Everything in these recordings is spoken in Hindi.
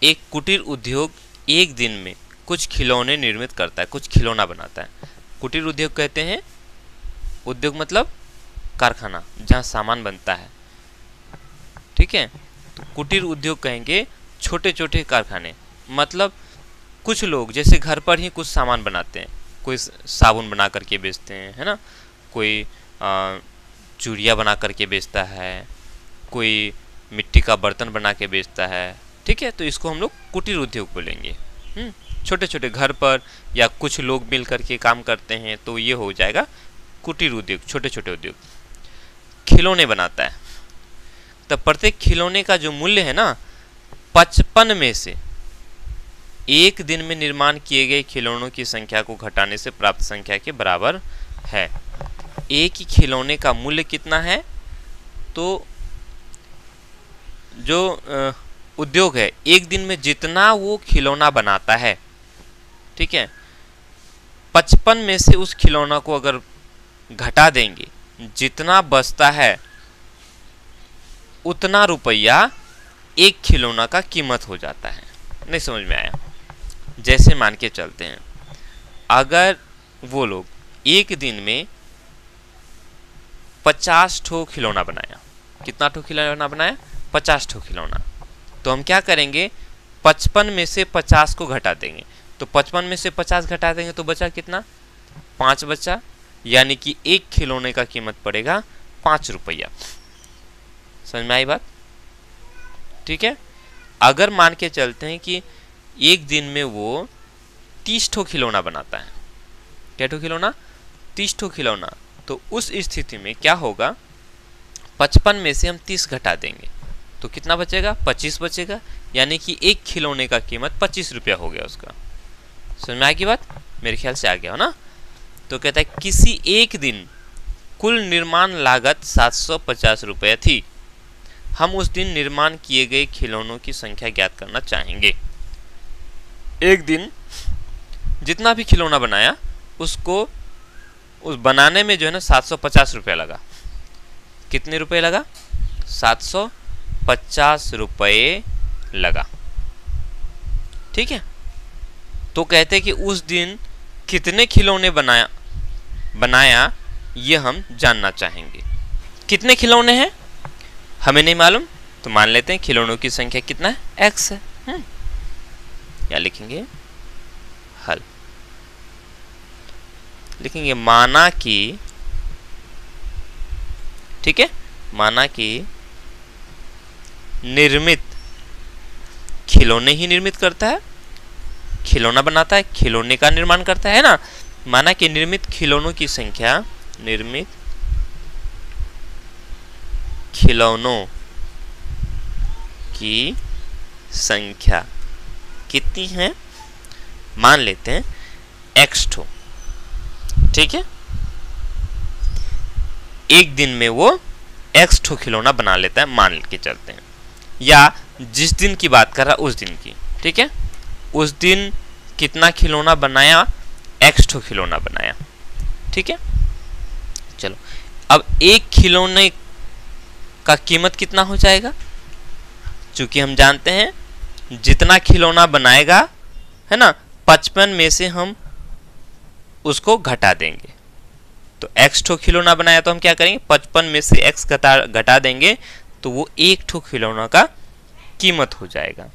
एक कुटीर उद्योग एक दिन में कुछ खिलौने निर्मित करता है, कुछ खिलौना बनाता है। कुटीर उद्योग कहते हैं, उद्योग मतलब कारखाना जहाँ सामान बनता है, ठीक है। तो कुटीर उद्योग कहेंगे छोटे छोटे कारखाने, मतलब कुछ लोग जैसे घर पर ही कुछ सामान बनाते हैं, कोई साबुन बना करके बेचते हैं, है ना, कोई चूड़ियाँ बना करके बेचता है, कोई मिट्टी का बर्तन बना के बेचता है, ठीक है। तो इसको हम लोग कुटीर उद्योग बोलेंगे। छोटे छोटे घर पर या कुछ लोग मिल करके काम करते हैं, तो ये हो जाएगा कुटीर उद्योग, छोटे छोटे उद्योग। खिलौने बनाता है, तो प्रत्येक खिलौने का जो मूल्य है ना 55 में से एक दिन में निर्माण किए गए खिलौनों की संख्या को घटाने से प्राप्त संख्या के बराबर है। एक ही खिलौने का मूल्य कितना है, तो जो उद्योग है एक दिन में जितना वो खिलौना बनाता है, ठीक है, 55 में से उस खिलौना को अगर घटा देंगे, जितना बचता है उतना रुपया एक खिलौना का कीमत हो जाता है। नहीं समझ में आया? जैसे मान के चलते हैं, अगर वो लोग एक दिन में 50 ठो खिलौना बनाया, कितना ठो खिलौना बनाया? 50 ठो खिलौना। तो हम क्या करेंगे, 55 में से 50 को घटा देंगे, तो 55 में से 50 घटा देंगे तो बचा कितना? 5 बचा, यानी कि एक खिलौने का कीमत पड़ेगा 5 रुपया। समझ में आई बात? ठीक है। अगर मान के चलते हैं कि एक दिन में वो 30 ठो खिलौना बनाता है, क्या ठो खिलौना? 30 ठो खिलौना। तो उस स्थिति में क्या होगा, 55 में से हम 30 घटा देंगे तो कितना बचेगा? 25 बचेगा, यानी कि एक खिलौने का कीमत 25 रुपया हो गया उसका। समझ में आएगी बात? मेरे ख्याल से आ गया हो ना। तो कहता है किसी एक दिन कुल निर्माण लागत 750 रुपया थी, हम उस दिन निर्माण किए गए खिलौनों की संख्या ज्ञात करना चाहेंगे। एक दिन जितना भी खिलौना बनाया उसको उस बनाने में जो है ना 750 रुपया लगा। कितने रुपए लगा? 750 रुपये लगा, ठीक है। तो कहते हैं कि उस दिन कितने खिलौने बनाया ये हम जानना चाहेंगे। कितने खिलौने हैं हमें नहीं मालूम, तो मान लेते हैं खिलौनों की संख्या कितना है? x है। क्या लिखेंगे? हल लिखेंगे माना कि, ठीक है, माना कि निर्मित खिलौने ही निर्मित करता है, खिलौना बनाता है, खिलौने का निर्माण करता है ना। माना कि निर्मित खिलौनों की संख्या, निर्मित खिलौनों की संख्या कितनी है? मान लेते हैं x ठो, ठीक है। एक दिन में वो x ठो खिलौना बना लेता है, मान के चलते हैं, या जिस दिन की बात कर रहा उस दिन की, ठीक है। उस दिन कितना खिलौना बनाया? x ठो खिलौना बनाया, ठीक है। चलो अब एक खिलौने का कीमत कितना हो जाएगा? चूंकि हम जानते हैं जितना खिलौना बनाएगा, है ना, 55 में से हम उसको घटा देंगे। तो x ठो खिलौना बनाया तो हम क्या करेंगे? 55 में से x घटा देंगे तो वो एक ठो खिलौना का कीमत हो जाएगा।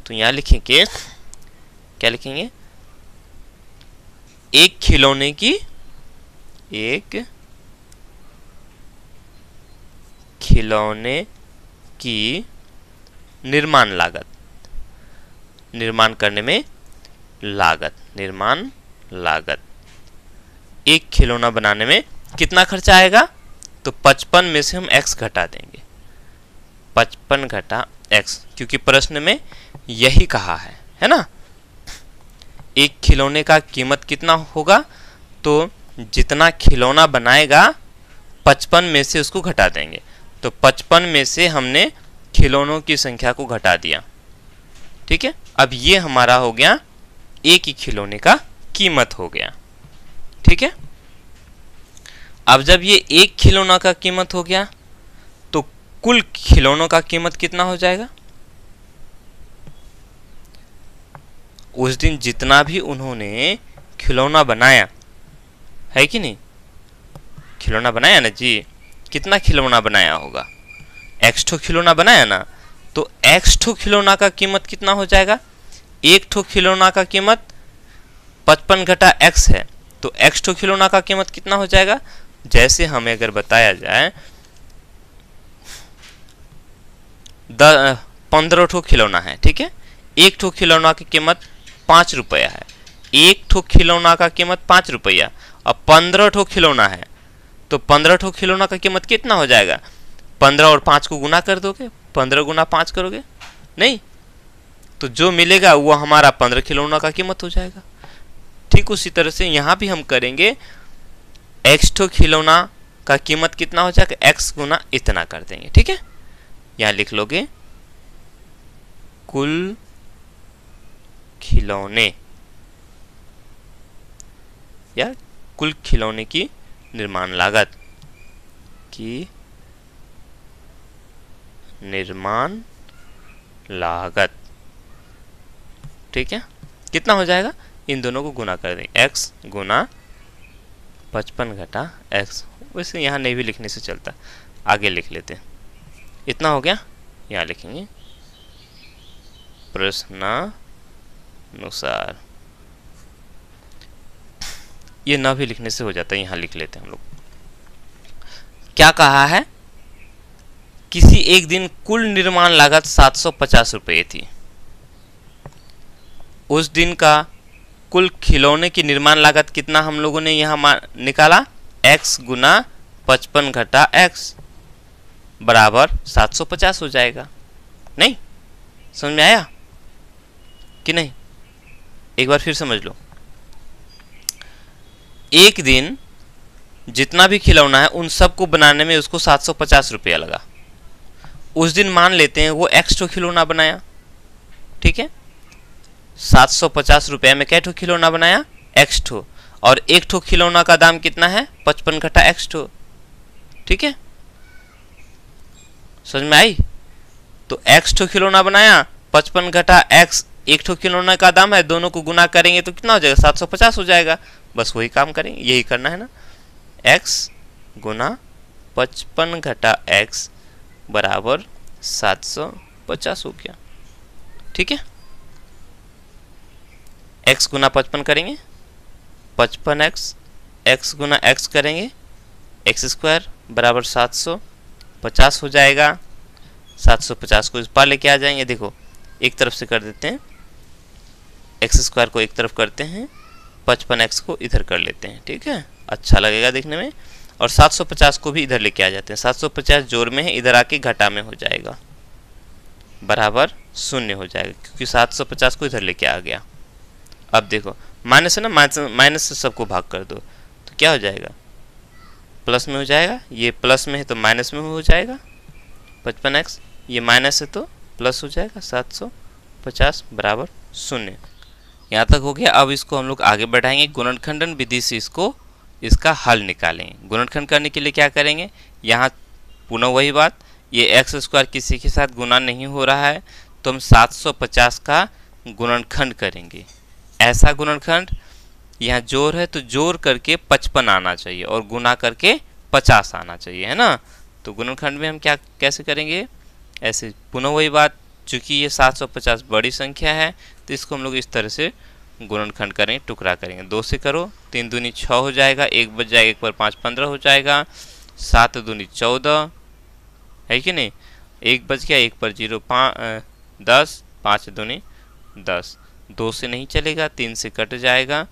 तो यहाँ लिखेंगे, क्या लिखेंगे? एक खिलौने की, एक खिलौने की निर्माण लागत, निर्माण करने में लागत, निर्माण लागत, एक खिलौना बनाने में कितना खर्चा आएगा? तो 55 में से हम x घटा देंगे, 55 घटा x, क्योंकि प्रश्न में यही कहा है ना। एक खिलौने का कीमत कितना होगा? तो जितना खिलौना बनाएगा 55 में से उसको घटा देंगे। तो 55 में से हमने खिलौनों की संख्या को घटा दिया, ठीक है। अब ये हमारा हो गया एक ही खिलौने का कीमत हो गया, ठीक है। अब जब ये एक खिलौना का कीमत हो गया तो कुल खिलौनों का कीमत कितना हो जाएगा? उस दिन जितना भी उन्होंने खिलौना बनाया है कि नहीं, खिलौना बनाया ना जी, कितना खिलौना बनाया होगा, x ठो खिलौना बनाया ना, तो x ठो खिलौना का कीमत कितना हो जाएगा, एक ठो खिलौना का कीमत 55 घटा x है, तो x ठो खिलौना का कीमत कितना हो जाएगा, जैसे हमें अगर बताया जाए 15 ठो खिलौना है, ठीक है, एक ठो खिलौना की कीमत 5 रुपया है, एक ठो खिलौना का कीमत 5 रुपया, अब 15 ठो खिलौना है, तो 15 ठो खिलौना का कीमत कितना हो जाएगा, 15 और 5 को गुना कर दोगे, 15 गुना 5 करोगे नहीं, तो जो मिलेगा वो हमारा 15 खिलौना का कीमत हो जाएगा। ठीक उसी तरह से यहाँ भी हम करेंगे, x ठो खिलौना का कीमत कितना हो जाएगा, x गुना इतना कर देंगे, ठीक है, यहाँ लिख लोगे कुल खिलौने या कुल खिलौने की निर्माण लागत की निर्माण लागत, ठीक है, कितना हो जाएगा, इन दोनों को गुना कर देंगे, x गुना 55 घटा x, वैसे यहाँ नहीं भी लिखने से चलता, आगे लिख लेते हैं, इतना हो गया, यहाँ लिखेंगे प्रश्नानुसार, ये ना भी लिखने से हो जाता है, यहाँ लिख लेते हैं हम लोग। क्या कहा है, किसी एक दिन कुल निर्माण लागत 750 रुपये थी, उस दिन का कुल खिलौने की निर्माण लागत कितना हम लोगों ने यहाँ निकाला, x गुना 55 घटा x बराबर 750 हो जाएगा। नहीं समझ में आया कि नहीं, एक बार फिर समझ लो, एक दिन जितना भी खिलौना है उन सबको बनाने में उसको 750 रुपया लगा, उस दिन मान लेते हैं वो x ठो खिलौना बनाया, ठीक है, 750 रुपये में कै ठो खिलौना बनाया, x ठो, और एक ठो खिलौना का दाम कितना है, 55 घटा x ठो, ठीक है, समझ में आई, तो x ठो खिलौना बनाया, 55 घटा x एक ठो खिलौना का दाम है, दोनों को गुना करेंगे तो कितना हो जाएगा, 750 हो जाएगा, बस वही काम करेंगे, यही करना है ना, x गुना 55 घटा x बराबर 750 हो गया, ठीक है, x गुना 55 करेंगे, 55x, x गुना x करेंगे, x स्क्वायर बराबर 750 हो जाएगा, 750 को इस पार लेके आ जाएंगे, देखो एक तरफ से कर देते हैं, x स्क्वायर को एक तरफ करते हैं, 55x को इधर कर लेते हैं, ठीक है, अच्छा लगेगा देखने में, और 750 को भी इधर लेके आ जाते हैं, 750 जोड़ में है, इधर आके घटा में हो जाएगा, बराबर 0 हो जाएगा, क्योंकि 750 को इधर लेके आ गया। अब देखो माइनस है ना, माइनस से सबको भाग कर दो तो क्या हो जाएगा, प्लस में हो जाएगा, ये प्लस में है तो माइनस में हो जाएगा, 55x, ये माइनस है तो प्लस हो जाएगा, 750 बराबर 0। यहाँ तक हो गया। अब इसको हम लोग आगे बढ़ाएंगे, गुणनखंडन विधि से इसका हल निकालेंगे। गुणनखंड करने के लिए क्या करेंगे, यहाँ पुनः वही बात, ये एक्स स्क्वायर किसी के साथ गुना नहीं हो रहा है तो हम 750 का गुणनखंड करेंगे। ऐसा गुणनखंड, यहाँ जोड़ है तो जोड़ करके 55 आना चाहिए और गुना करके 50 आना चाहिए, है ना। तो गुणनखंड में हम क्या कैसे करेंगे, ऐसे पुनः वही बात, चूंकि ये 750 बड़ी संख्या है तो इसको हम लोग इस तरह से गुणनखंड करेंगे, टुकड़ा करेंगे। 2 से करो, 3 दूनी 6 हो जाएगा, 1 बच जाएगा, 1 पर 5 15 हो जाएगा, 7 दूनी 14 है कि नहीं, 1 बच गया, 1 पर 0 10, 5 दूनी 10, 2 से नहीं चलेगा, 3 से कट जाएगा,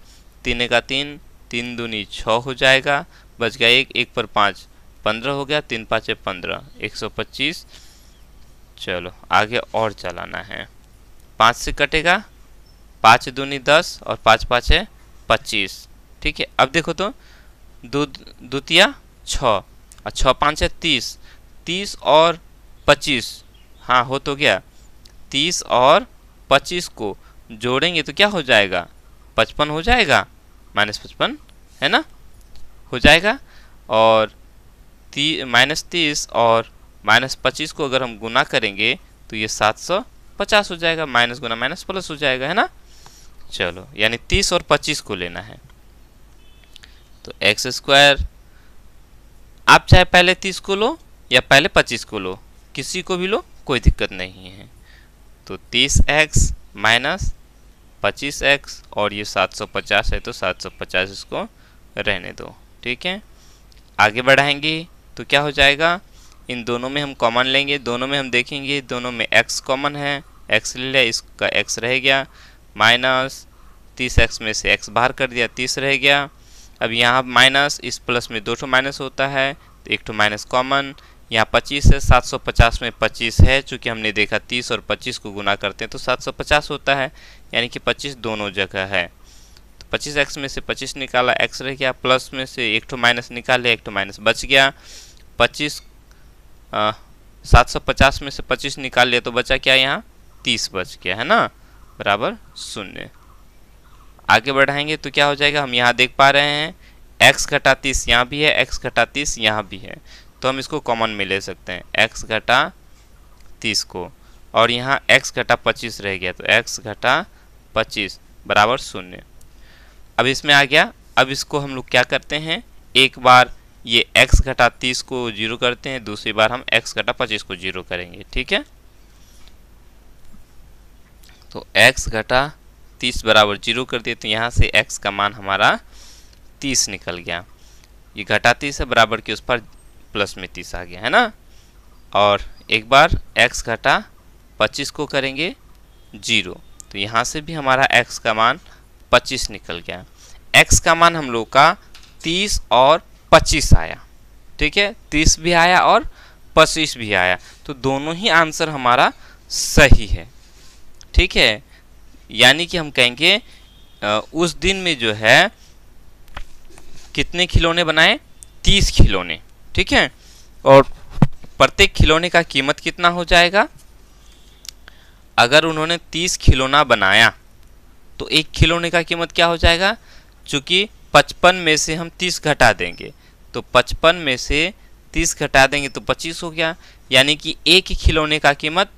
3 का 3, 3 दूनी 6 हो जाएगा, बच गया 1, 1 पर 5 15 हो गया, 3 5 15, 125। चलो आगे और चलाना है, 5 से कटेगा, 5 दूनी 10 और 5 5 है 25, ठीक है। अब देखो तो द्वितीया 6 और 6 5 है 30, 30 और 25, हाँ हो तो गया, 30 और 25 को जोड़ेंगे तो क्या हो जाएगा, 55 हो जाएगा, -55 है ना, हो जाएगा। और -30 और -25 को अगर हम गुना करेंगे तो ये 750 हो जाएगा, माइनस गुना माइनस प्लस हो जाएगा, है ना। चलो यानी 30 और 25 को लेना है। तो एक्स स्क्वायर, आप चाहे पहले 30 को लो या पहले 25 को लो, किसी को भी लो, कोई दिक्कत नहीं है। तो 30x माइनस 25x और ये 750 है तो 750 इसको रहने दो। ठीक है, आगे बढ़ाएंगे तो क्या हो जाएगा, इन दोनों में हम कॉमन लेंगे, दोनों में हम देखेंगे दोनों में x कॉमन है, x ले लिया, इसका x रह गया, माइनस 30x में से x बाहर कर दिया, 30 रह गया। अब यहाँ माइनस, इस प्लस में 2 ठो माइनस होता है तो 1 ठो माइनस कॉमन, यहाँ 25 है, 750 में 25 है, चूँकि हमने देखा 30 और 25 को गुना करते हैं तो 750 होता है, यानी कि 25 दोनों जगह है। तो 25x में से 25 निकाला, x रह गया, प्लस में से 1 ठो माइनस निकाले, 1 ठो माइनस बच गया, 750 में से 25 निकाल लिया तो बचा क्या, यहाँ 30 बच गया है ना, बराबर 0। आगे बढ़ाएंगे तो क्या हो जाएगा, हम यहाँ देख पा रहे हैं x घटा 30 यहाँ भी है, x घटा 30 यहाँ भी है, तो हम इसको कॉमन में ले सकते हैं x घटा 30 को, और यहाँ x घटा 25 रह गया तो x घटा 25 बराबर 0। अब इसमें आ गया, अब इसको हम लोग क्या करते हैं, एक बार ये x घटा 30 को 0 करते हैं, दूसरी बार हम x घटा 25 को 0 करेंगे। ठीक है, तो x घटा 30 बराबर 0 कर दिए तो यहाँ से x का मान हमारा 30 निकल गया, ये घटा 30 है बराबर के उस पर प्लस में 30 आ गया है ना। और एक बार x घटा 25 को करेंगे 0 तो यहाँ से भी हमारा x का मान 25 निकल गया। x का मान हम लोग का 30 और 25 आया। ठीक है, 30 भी आया और 25 भी आया, तो दोनों ही आंसर हमारा सही है। ठीक है, यानी कि हम कहेंगे उस दिन में जो है कितने खिलौने बनाए, 30 खिलौने। ठीक है, और प्रत्येक खिलौने का कीमत कितना हो जाएगा, अगर उन्होंने 30 खिलौना बनाया तो एक खिलौने का कीमत क्या हो जाएगा, चूंकि 55 में से हम 30 घटा देंगे तो 55 में से 30 घटा देंगे तो 25 हो गया, यानी कि एक खिलौने का कीमत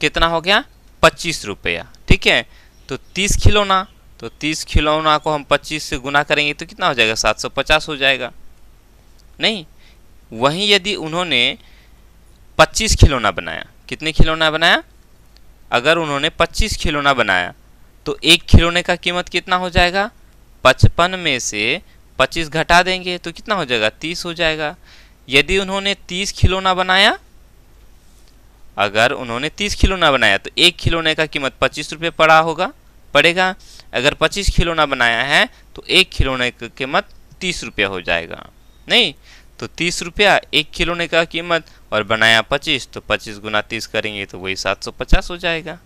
कितना हो गया, 25 रुपया। ठीक है, तो 30 खिलौना, तो 30 खिलौना को हम 25 से गुना करेंगे तो कितना हो जाएगा, 750 हो जाएगा। नहीं, वहीं यदि उन्होंने 25 खिलौना बनाया, कितने खिलौना बनाया, अगर उन्होंने 25 खिलौना बनाया तो एक खिलौने का कीमत कितना हो जाएगा, 55 में से 25 घटा देंगे तो कितना हो जाएगा, 30 हो जाएगा। यदि उन्होंने 30 खिलौना बनाया, अगर उन्होंने 30 खिलौना बनाया तो एक खिलौने का कीमत 25 रुपये पड़ेगा। अगर 25 खिलौना बनाया है तो एक खिलौने की कीमत 30 रुपया हो जाएगा। नहीं, तो 30 रुपया एक खिलौने का कीमत और बनाया 25, तो 25 गुना 30 करेंगे तो वही 750 हो जाएगा।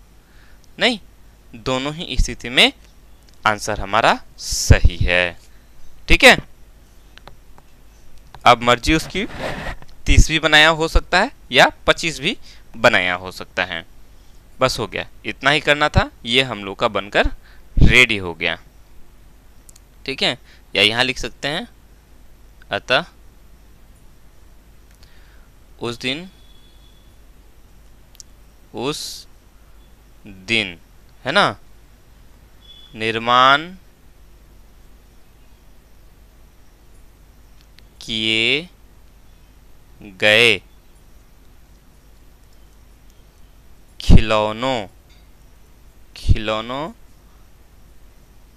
नहीं, दोनों ही स्थिति में आंसर हमारा सही है। ठीक है, अब मर्जी उसकी 30 भी बनाया हो सकता है या 25 भी बनाया हो सकता है। बस हो गया, इतना ही करना था, ये हम लोग का बनकर रेडी हो गया। ठीक है, या यहाँ लिख सकते हैं, अतः उस दिन है ना, निर्माण किए गए खिलौनों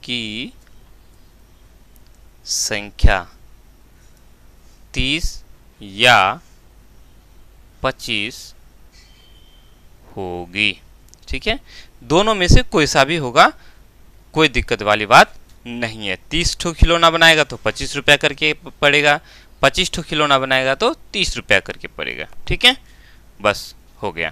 की संख्या 30 या 25 होगी। ठीक है, दोनों में से कोई सा भी होगा, कोई दिक्कत वाली बात नहीं है। 30 ठो खिलौना बनाएगा तो 25 रुपया करके पड़ेगा, 25 ठो खिलौना बनाएगा तो 30 रुपया करके पड़ेगा। ठीक है, बस हो गया।